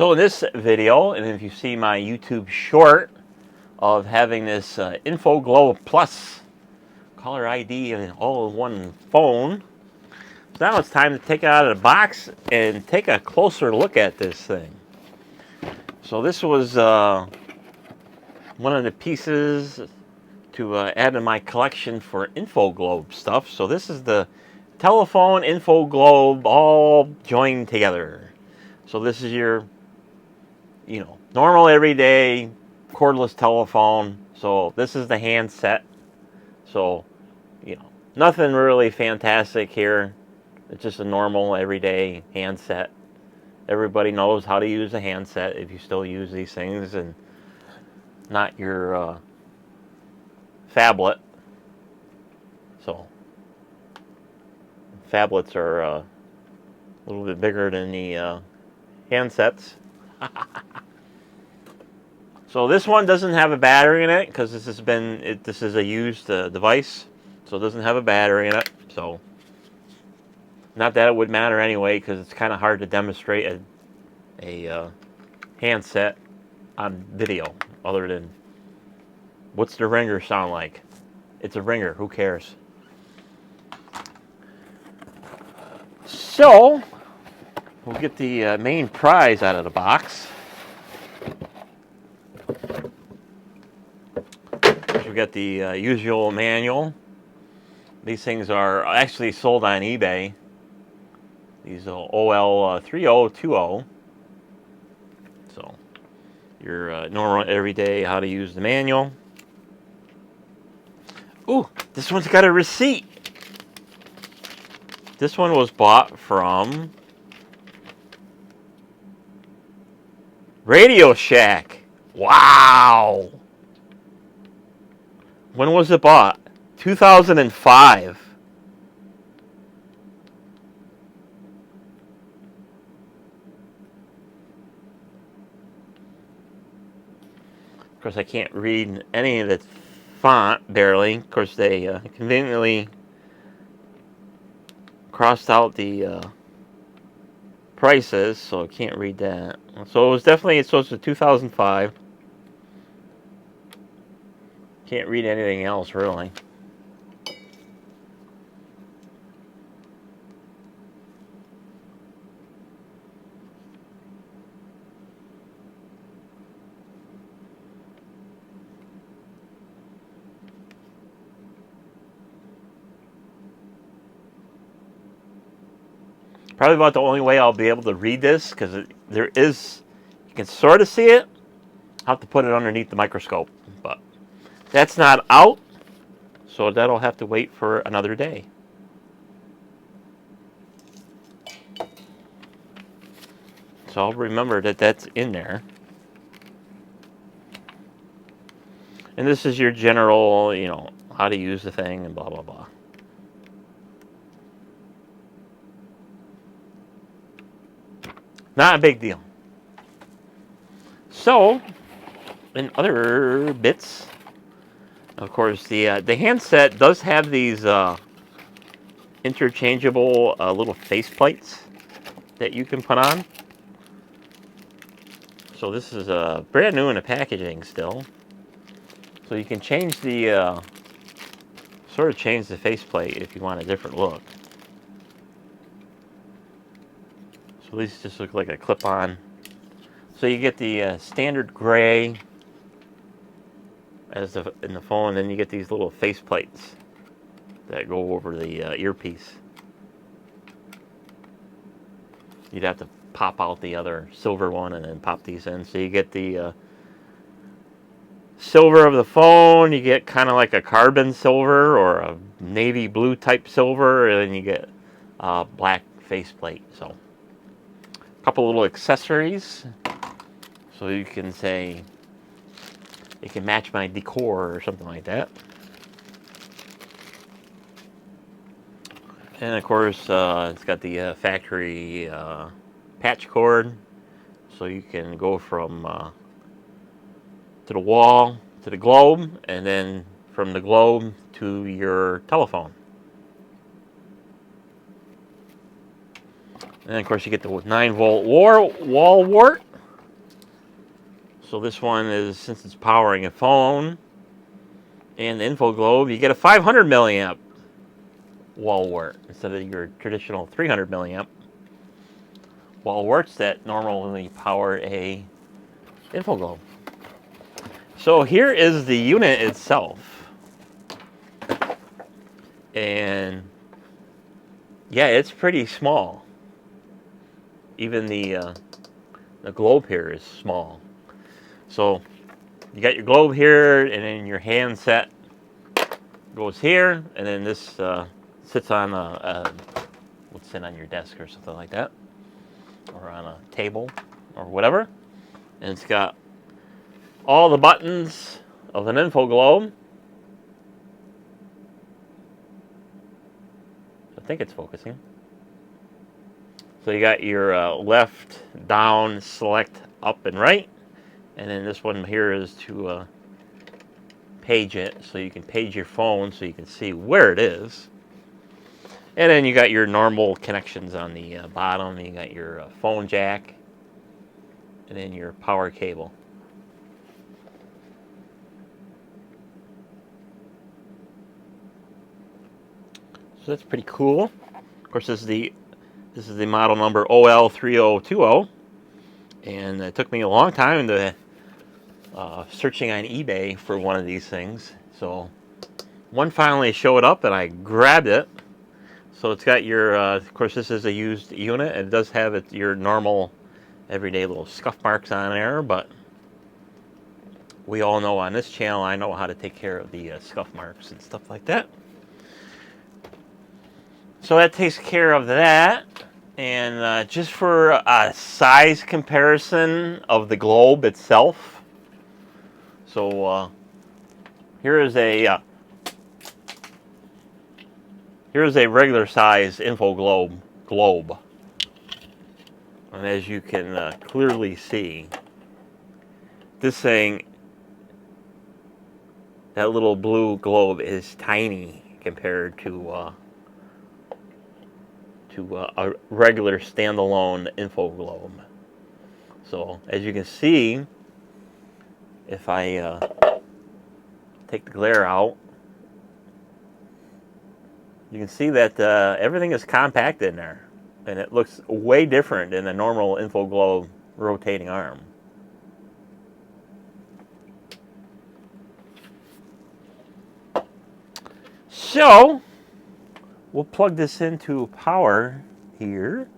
So in this video, and if you see my YouTube short of having this Info Glow Plus caller ID and all-in-one phone, so now it's time to take it out of the box and take a closer look at this thing. So this was one of the pieces to add to my collection for Info Globe stuff. So this is the telephone Info Globe all joined together. So this is your normal everyday cordless telephone. So this is the handset. So, nothing really fantastic here. It's just a normal everyday handset. Everybody knows how to use a handset if you still use these things and not your phablet. So phablets are a little bit bigger than the handsets. So this one doesn't have a battery in it because this is a used device, so it doesn't have a battery in it. So not that it would matter anyway, because it's kind of hard to demonstrate a handset on video. Other than, what's the ringer sound like? It's a ringer. Who cares? So we'll get the main prize out of the box. We've got the usual manual. These things are actually sold on eBay. These are OL3020. So your normal everyday how to use the manual. Ooh, this one's got a receipt. This one was bought from Radio Shack. Wow. When was it bought? 2005. Of course, I can't read any of the font, barely. Of course, they conveniently crossed out the prices, so I can't read that. So it was definitely, so it's 2005. Can't read anything else, really. Probably about the only way I'll be able to read this, because you can sort of see it. I'll have to put it underneath the microscope, but that's not out, so that'll have to wait for another day. So I'll remember that that's in there. And this is your general, how to use the thing and blah, blah, blah. Not a big deal. So, in other bits, of course, the handset does have these interchangeable little face plates that you can put on. So this is brand new in the packaging still. So you can change the change the faceplate if you want a different look. So these just look like a clip-on. So you get the standard gray as in the phone, and then you get these little face plates that go over the earpiece. You'd have to pop out the other silver one and then pop these in. So you get the silver of the phone, you get kind of like a carbon silver or a navy blue type silver, and then you get black faceplate. So a couple little accessories, so you can say it can match my decor or something like that. And of course, it's got the factory patch cord, so you can go from to the wall to the globe, and then from the globe to your telephone. And of course, you get the 9-volt wall wart. So this one is, since it's powering a phone and the info globe, you get a 500 milliamp wall wart instead of your traditional 300 milliamp wall warts that normally power a info globe. So here is the unit itself, and yeah, it's pretty small. Even the globe here is small. So you got your globe here, and then your handset goes here, and then this sits on would sit on your desk or something like that, or on a table or whatever. And it's got all the buttons of an info globe. I think it's focusing. So you got your left, down, select, up, and right. And then this one here is to page it, so you can page your phone so you can see where it is. And then you got your normal connections on the bottom. You got your phone jack, and then your power cable. So that's pretty cool. Of course, this is the model number OL3020, and it took me a long time to searching on eBay for one of these things. So one finally showed up, and I grabbed it. So it's got your, of course, this is a used unit. It does have your normal, everyday little scuff marks on there, but we all know on this channel, I know how to take care of the scuff marks and stuff like that. So that takes care of that. And just for a size comparison of the globe itself, so here is a regular size info globe, and as you can clearly see, this thing, that little blue globe, is tiny compared to a regular standalone info globe. So as you can see, if I take the glare out, you can see that everything is compact in there, and it looks way different than the normal info globe rotating arm. So we'll plug this into power here.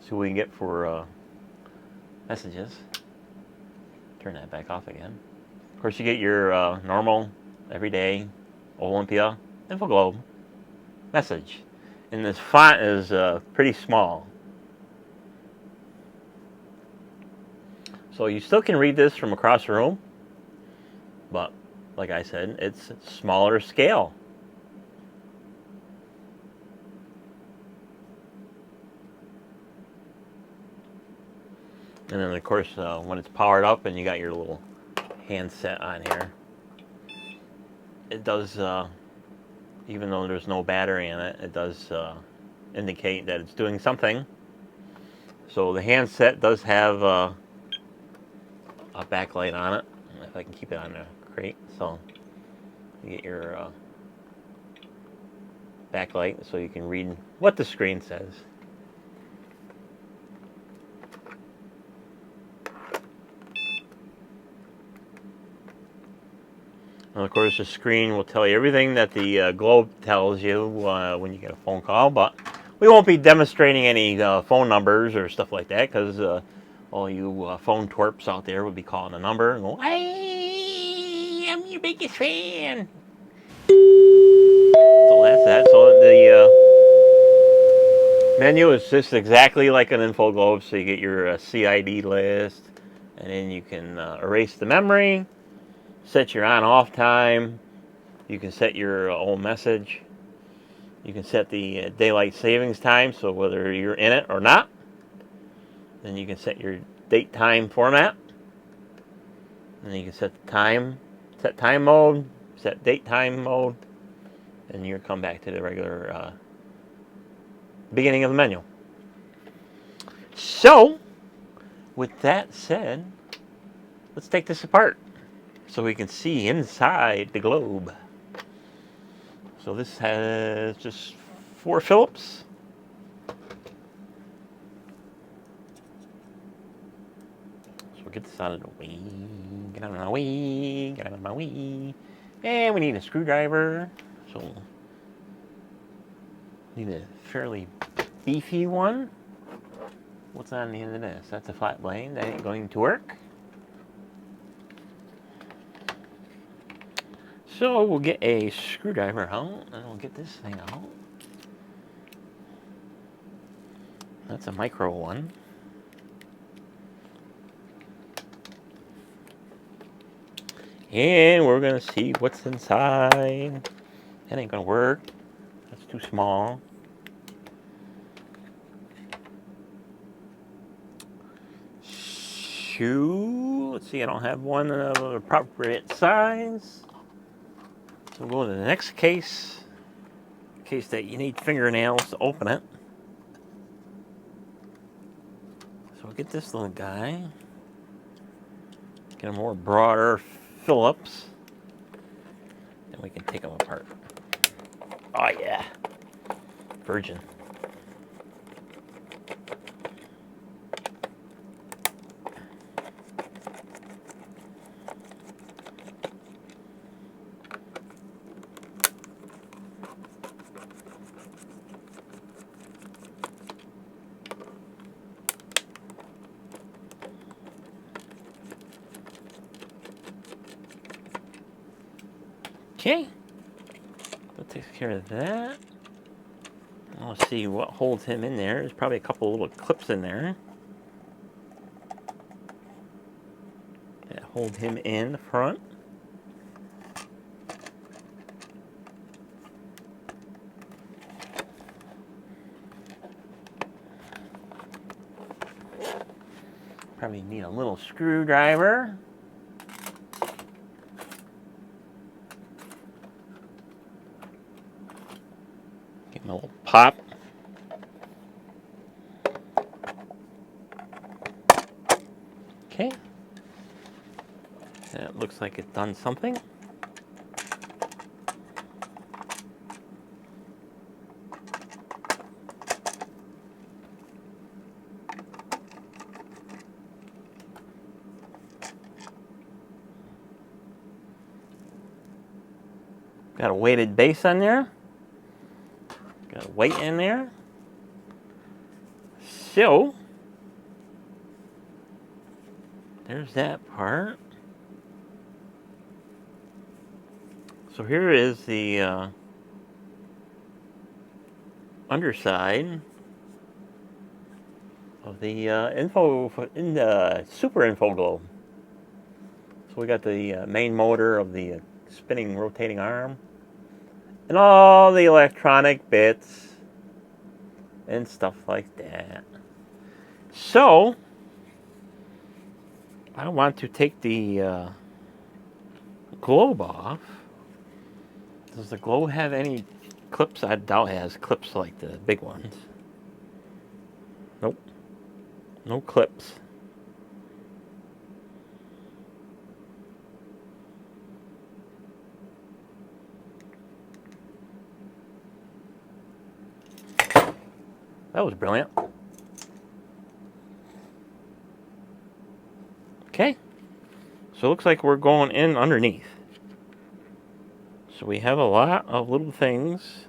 See what we can get for messages. Turn that back off again. Of course, you get your normal, everyday, Olympia, info globe message. And this font is pretty small. So you still can read this from across the room, but like I said, it's smaller scale. And then of course, when it's powered up and you got your little handset on here, it does, even though there's no battery in it, it does indicate that it's doing something. So the handset does have a backlight on it, if I can keep it on the crate. So you get your backlight so you can read what the screen says. And of course, the screen will tell you everything that the globe tells you when you get a phone call, but we won't be demonstrating any phone numbers or stuff like that, because all you phone twerps out there would be calling a number and go, "Hey, I'm your biggest fan." So that's that. So the menu is just exactly like an info globe. So you get your CID list, and then you can erase the memory, set your on-off time. You can set your own message. You can set the daylight savings time, so whether you're in it or not. Then you can set your date time format. And then you can set the time, set time mode, set date time mode, and you'll come back to the regular beginning of the menu. So, with that said, let's take this apart so we can see inside the globe. So this has just 4 Phillips. So we'll get this out of the way. Get out of my way. Get out of my way. And we need a screwdriver. So need a fairly beefy one. What's on the end of this? That's a flat blade. That ain't going to work. So we'll get a screwdriver out, and we'll get this thing out. That's a micro one. And we're gonna see what's inside. That ain't gonna work. That's too small. Shoe. Let's see, I don't have one of the appropriate size. So we'll go to the next case. Case that you need fingernails to open it. So we'll get this little guy. Get a more broader Phillips. And we can take them apart. Oh yeah. Virgin. Okay, that takes care of that. Let's see what holds him in there. There's probably a couple little clips in there that hold him in the front. Probably need a little screwdriver. Give him a little pop. Okay. That looks like it's done something. Got a weighted base on there. Got a weight in there. So, there's that part. So here is the underside of the Super Info Globe. So we got the main motor of the spinning rotating arm and all the electronic bits and stuff like that. So I want to take the globe off. Does the globe have any clips? I doubt it has clips like the big ones. Nope. No clips. That was brilliant. Okay. So it looks like we're going in underneath. So we have a lot of little things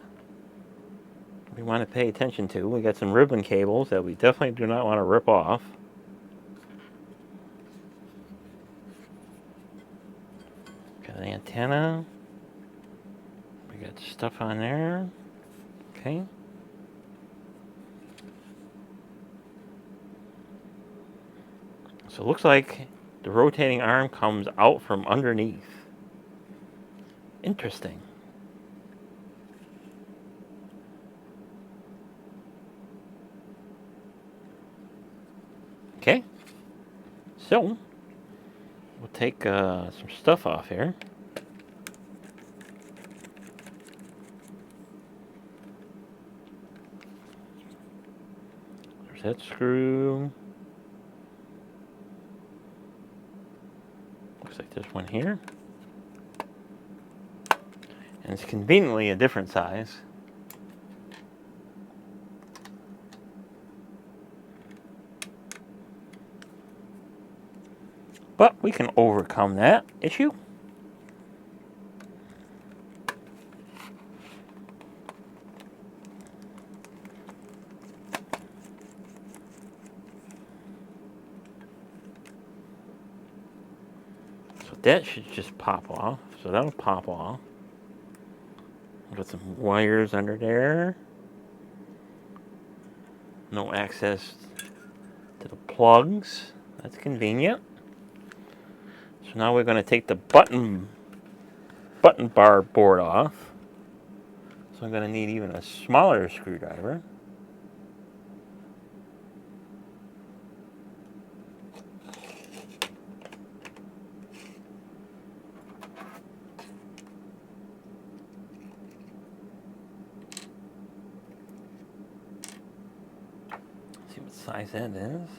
we want to pay attention to. We got some ribbon cables that we definitely do not want to rip off. Got an antenna. We got stuff on there. Okay. So it looks like the rotating arm comes out from underneath. Interesting. Okay. So we'll take some stuff off here. There's that screw. Looks like there's one here. And it's conveniently a different size. But we can overcome that issue. So that should just pop off. So that'll pop off. Got some wires under there. No access to the plugs. That's convenient. So now we're going to take the button bar board off. So I'm going to need even a smaller screwdriver. See what size that is.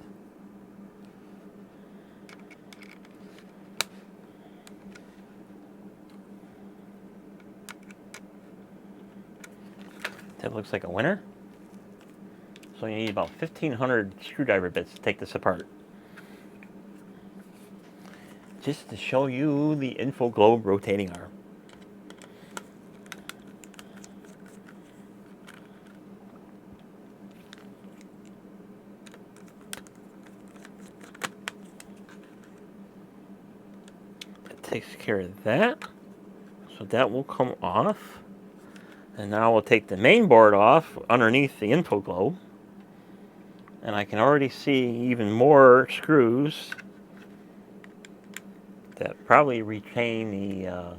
That looks like a winner. So you need about 1,500 screwdriver bits to take this apart. Just to show you the info globe rotating arm. That takes care of that. So that will come off. And now we'll take the main board off underneath the info globe. And I can already see even more screws that probably retain the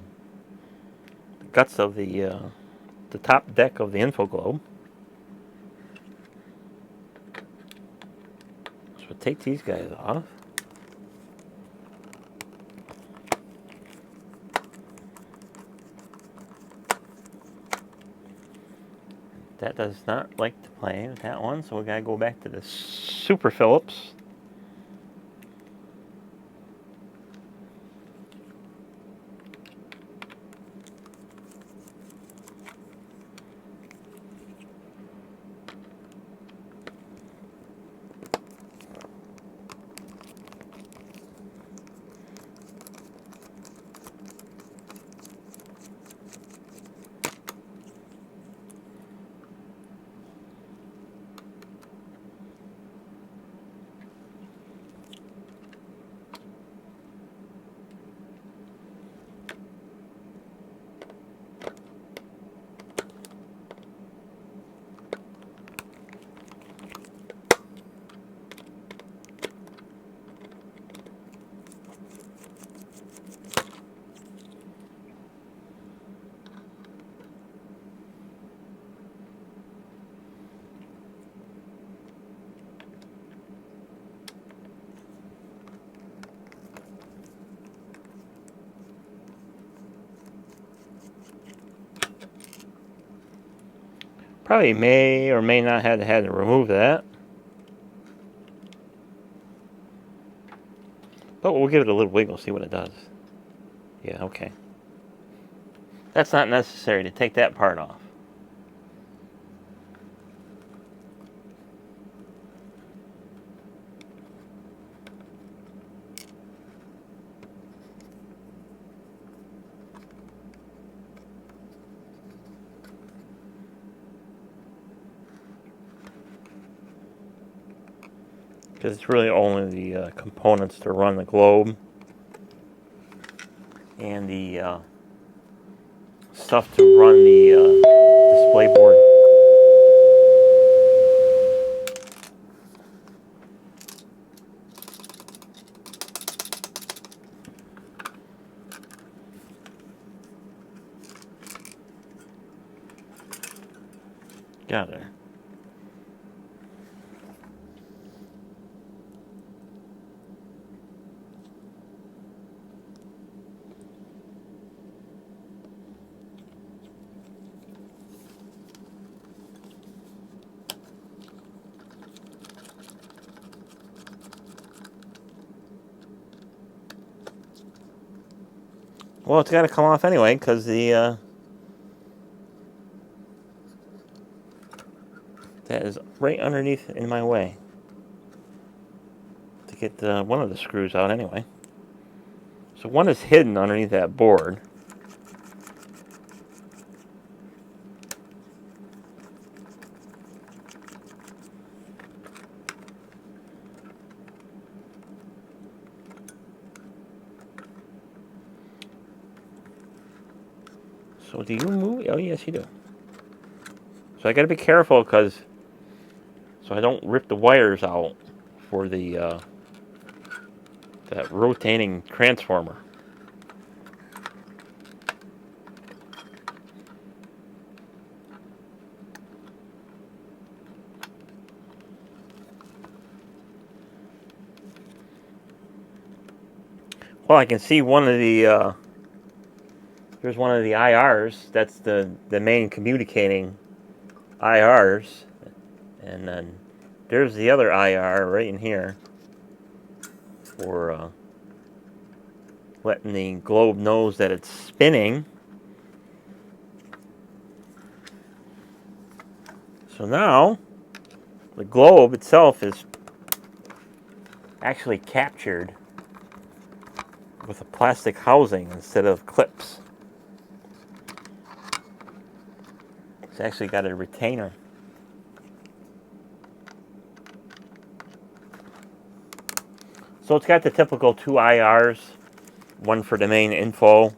guts of the top deck of the info globe. So we'll take these guys off. That does not like to play with that one, so we gotta go back to the Super Phillips. Probably may or may not have had to remove that. But we'll give it a little wiggle, see what it does. Yeah, okay. That's not necessary to take that part off. Because it's really only the components to run the globe and the stuff to run the display board. Got it. Well, it's got to come off anyway because that is right underneath in my way to get one of the screws out anyway. So one is hidden underneath that board. So do you move? Oh, yes, you do. So I got to be careful because so I don't rip the wires out for the that rotating transformer. Well, I can see one of the here's one of the IRs. That's the main communicating IRs, and then there's the other IR right in here for letting the globe knows that it's spinning. So now the globe itself is actually captured with a plastic housing instead of clips. It's actually got a retainer. So it's got the typical two IRs, one for the main info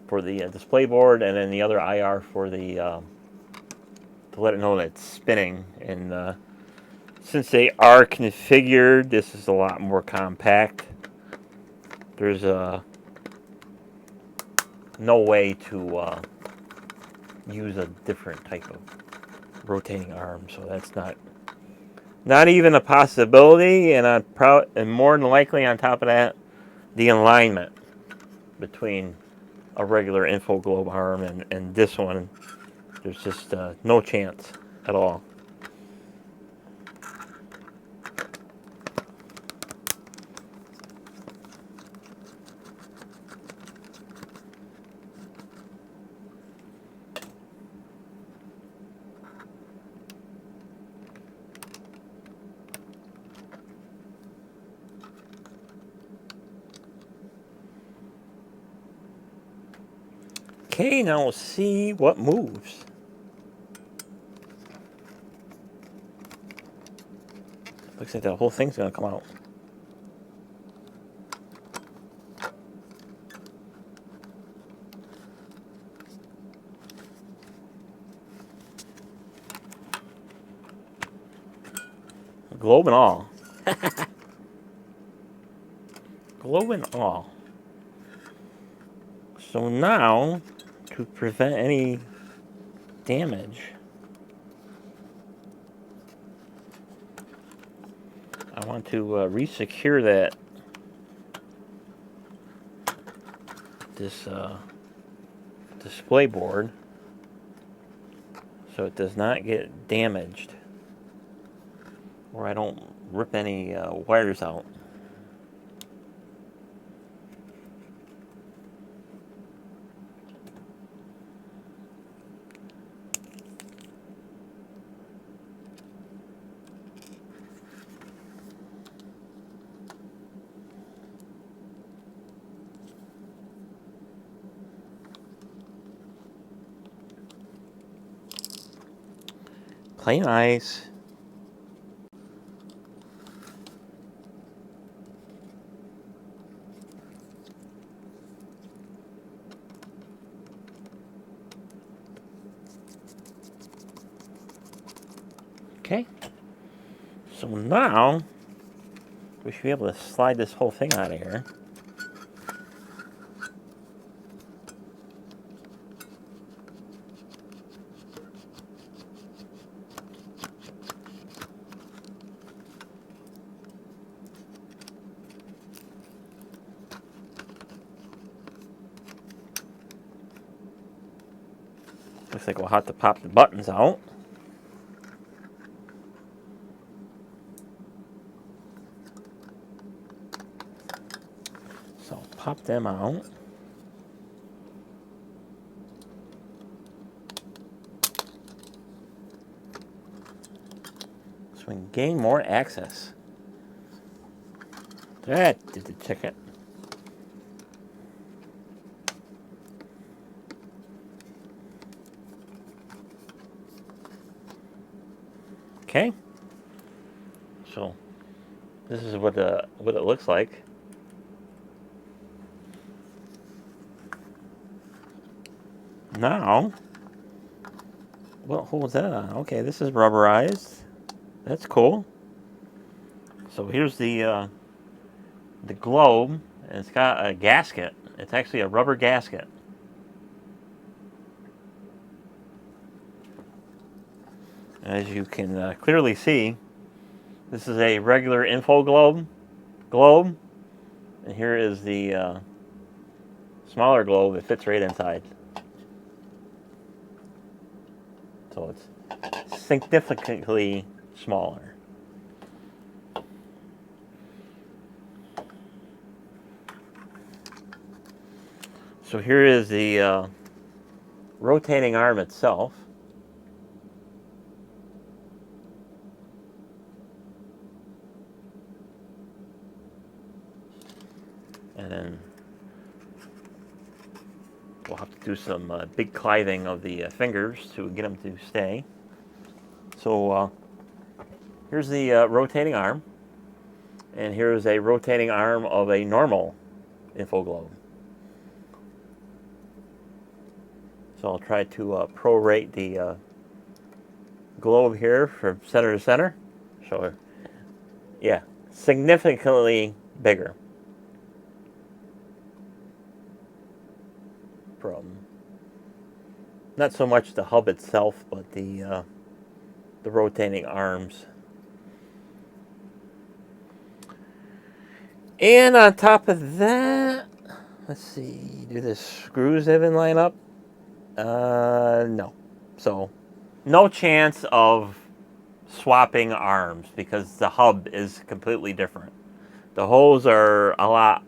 for the display board, and then the other IR for the to let it know that it's spinning. And since they are configured, this is a lot more compact. There's no way to use a different type of rotating arm, so that's not even a possibility. And and more than likely, on top of that, the alignment between a regular info globe arm and this one, there's just no chance at all. Okay, now we'll see what moves. Looks like the whole thing's going to come out. Globe and all. Globe and all. So now, to prevent any damage, I want to re-secure this display board so it does not get damaged, or I don't rip any wires out. Play nice. Okay. So now we should be able to slide this whole thing out of here. Looks like we'll have to pop the buttons out. So pop them out. we can gain more access. That did the ticket. Okay. So this is what it looks like. Now, what holds that on? Okay, this is rubberized. That's cool. So here's the globe, and it's got a gasket. It's actually a rubber gasket. As you can clearly see, this is a regular info globe, and here is the smaller globe. It fits right inside. So it's significantly smaller. So here is the rotating arm itself. And then we'll have to do some big cliving of the fingers to get them to stay. So here's the rotating arm. And here's a rotating arm of a normal info globe. So I'll try to prorate the globe here from center to center. So, yeah, significantly bigger from not so much the hub itself, but the rotating arms. And on top of that, let's see, do the screws even line up? No. So, no chance of swapping arms because the hub is completely different. The holes are a lot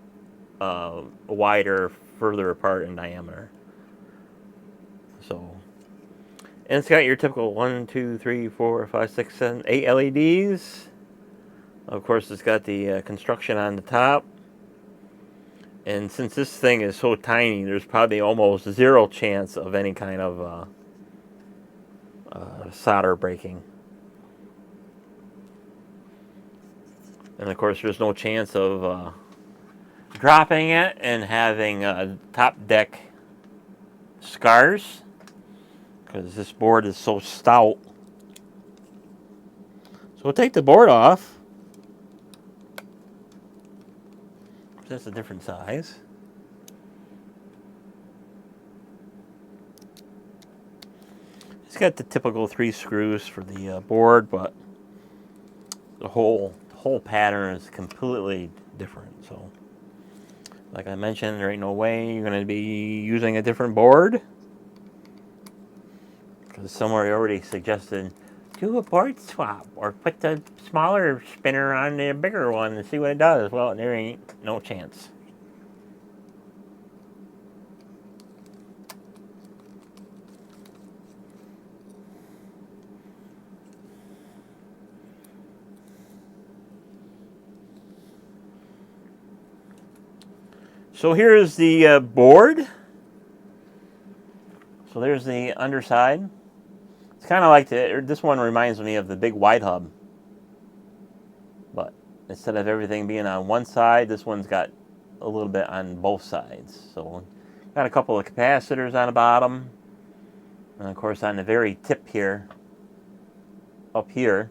wider, further apart in diameter. So, and it's got your typical 1, 2, 3, 4, 5, 6, 7, 8 LEDs. Of course, it's got the construction on the top. And since this thing is so tiny, there's probably almost zero chance of any kind of solder breaking. And of course, there's no chance of dropping it and having top deck scars because this board is so stout. So we'll take the board off. That's a different size. It's got the typical 3 screws for the board, but the whole pattern is completely different. So, like I mentioned, there ain't no way you're going to be using a different board. Because somewhere already suggested do a board swap or put the smaller spinner on the bigger one and see what it does. Well, there ain't no chance. So here's the board. So there's the underside. It's kind of like this one reminds me of the big wide hub. But instead of everything being on one side, this one's got a little bit on both sides. So got a couple of capacitors on the bottom. And of course on the very tip here, up here,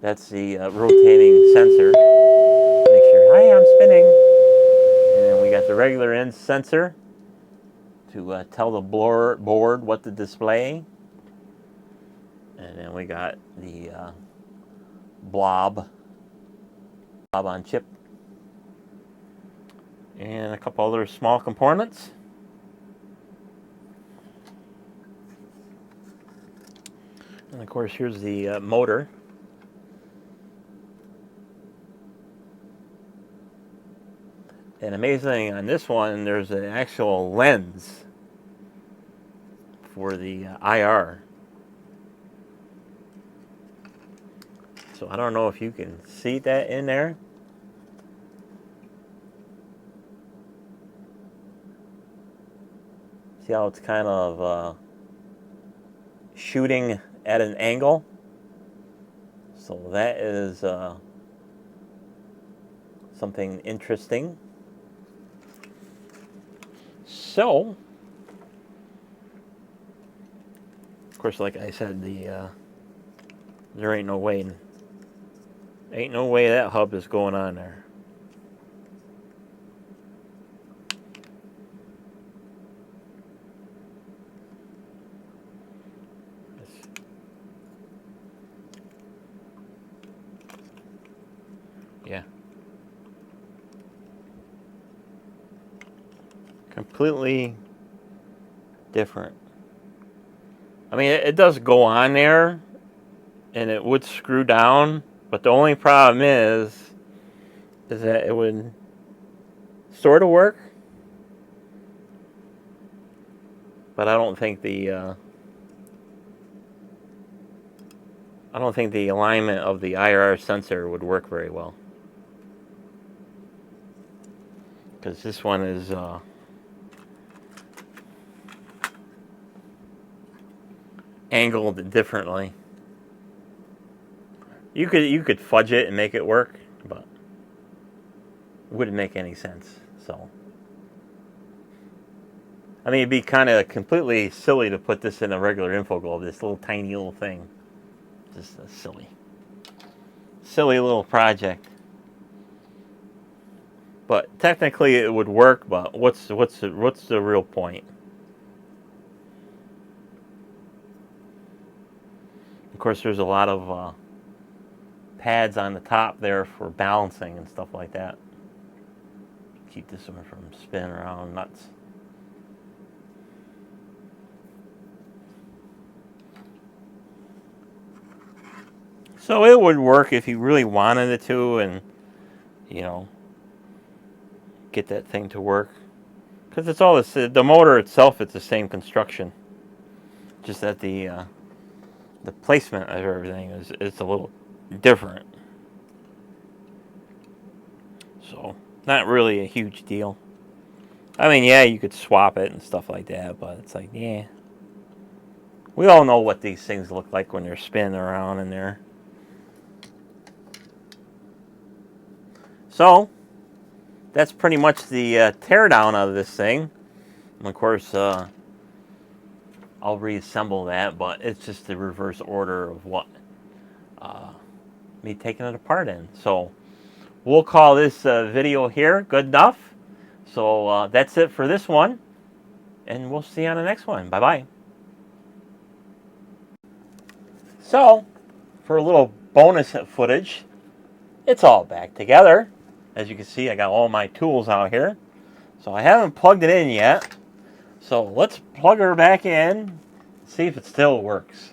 that's the rotating sensor. Make sure, hi, I'm spinning. And then we got the regular end sensor to tell the board what to display. And then we got the blob on chip. And a couple other small components. And of course, here's the motor. And amazing on this one, there's an actual lens for the IR. So I don't know if you can see that in there. See how it's kind of shooting at an angle? So that is something interesting. So, of course, like I said, there ain't no way that hub is going on there. Yeah. Completely different. I mean, it does go on there, and it would screw down, but the only problem is that it would sort of work, but I don't think the alignment of the IR sensor would work very well, because this one is angled differently. You could fudge it and make it work, but it wouldn't make any sense. So, I mean, it'd be kind of completely silly to put this in a regular info globe. This little tiny little thing, just a silly little project. But technically, it would work. But what's the real point? Of course, there's a lot of pads on the top there for balancing and stuff like that. Keep this one from spinning around nuts. So it would work if you really wanted it to, and get that thing to work. Because it's all the motor itself. It's the same construction, just that the placement of everything is a little different. So, not really a huge deal. I mean, yeah, you could swap it and stuff like that, but it's like, yeah. We all know what these things look like when they're spinning around in there. So, that's pretty much the teardown of this thing. And of course, I'll reassemble that, but it's just the reverse order of what me taking it apart in. So we'll call this video here good enough. So that's it for this one, and we'll see you on the next one. Bye-bye. So, for a little bonus footage, it's all back together. As you can see, I got all my tools out here. So I haven't plugged it in yet. So let's plug her back in, see if it still works.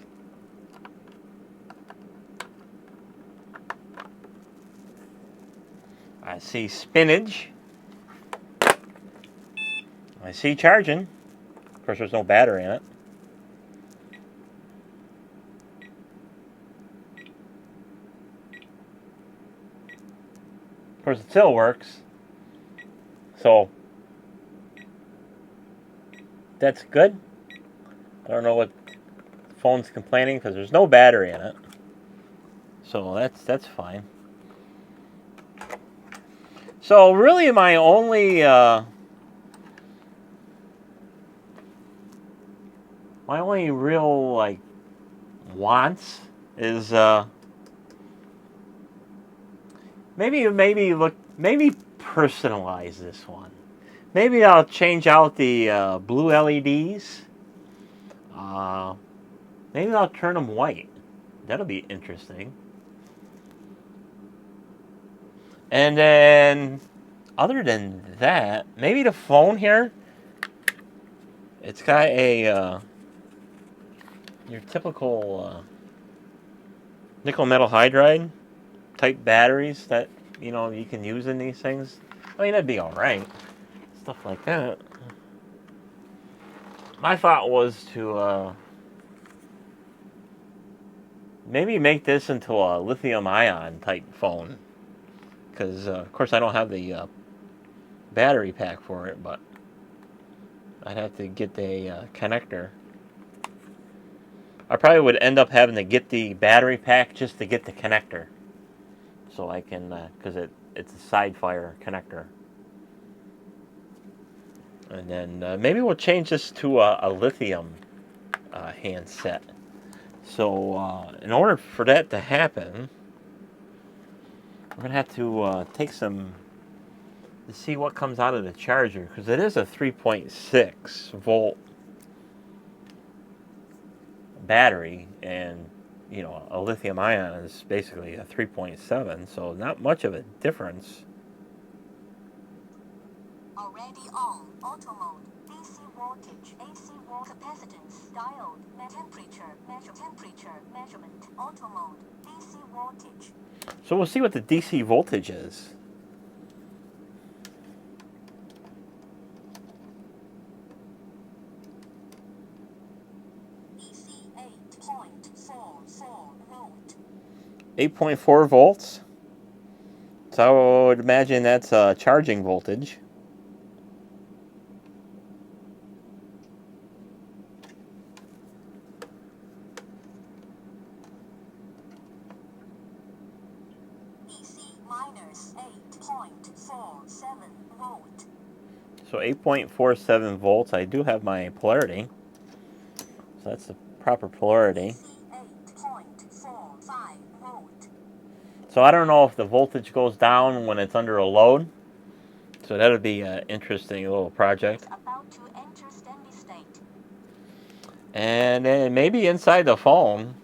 I see spinach. I see charging. Of course, there's no battery in it. Of course, it still works. So that's good. I don't know what the phone's complaining because there's no battery in it. So that's fine. So really, my only real wants is maybe personalize this one. Maybe I'll change out the blue LEDs. Maybe I'll turn them white. That'll be interesting. And then, other than that, maybe the phone here. It's got a your typical nickel metal hydride type batteries that you can use in these things. I mean, that'd be all right. Stuff like that. My thought was to maybe make this into a lithium-ion type phone. Because, of course, I don't have the battery pack for it, but I'd have to get the connector. I probably would end up having to get the battery pack just to get the connector. So I can, because it's a side fire connector. And then maybe we'll change this to a lithium handset. So in order for that to happen, we're going to have to take some to see what comes out of the charger, because it is a 3.6 volt battery, and you know, a lithium ion is basically a 3.7, so not much of a difference. Already on auto mode. DC voltage, AC volt capacitance, diode, measure temperature measurement, auto mode, DC voltage. So we'll see what the DC voltage is. DC 8.44 volt. 8.4 volts. So I would imagine that's charging voltage. Minus 8.47 volt. So 8.47 volts. I do have my polarity. So that's the proper polarity. 8.45 volt. So I don't know if the voltage goes down when it's under a load. So that would be an interesting little project. About to enter steady state. And then maybe inside the phone,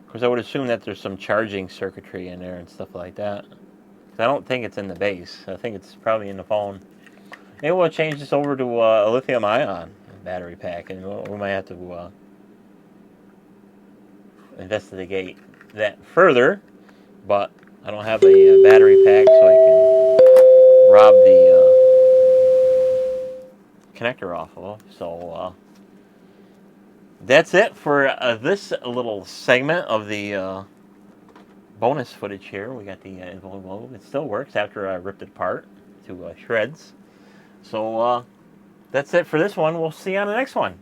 because I would assume that there's some charging circuitry in there and stuff like that. I don't think it's in the base. I think it's probably in the phone. Maybe we'll change this over to a lithium-ion battery pack, and we might have to investigate that further. But I don't have a battery pack, so I can rob the connector off of. So that's it for this little segment of the bonus footage here. We got the Info Globe. It still works after I ripped it apart to shreds. So that's it for this one. We'll see you on the next one.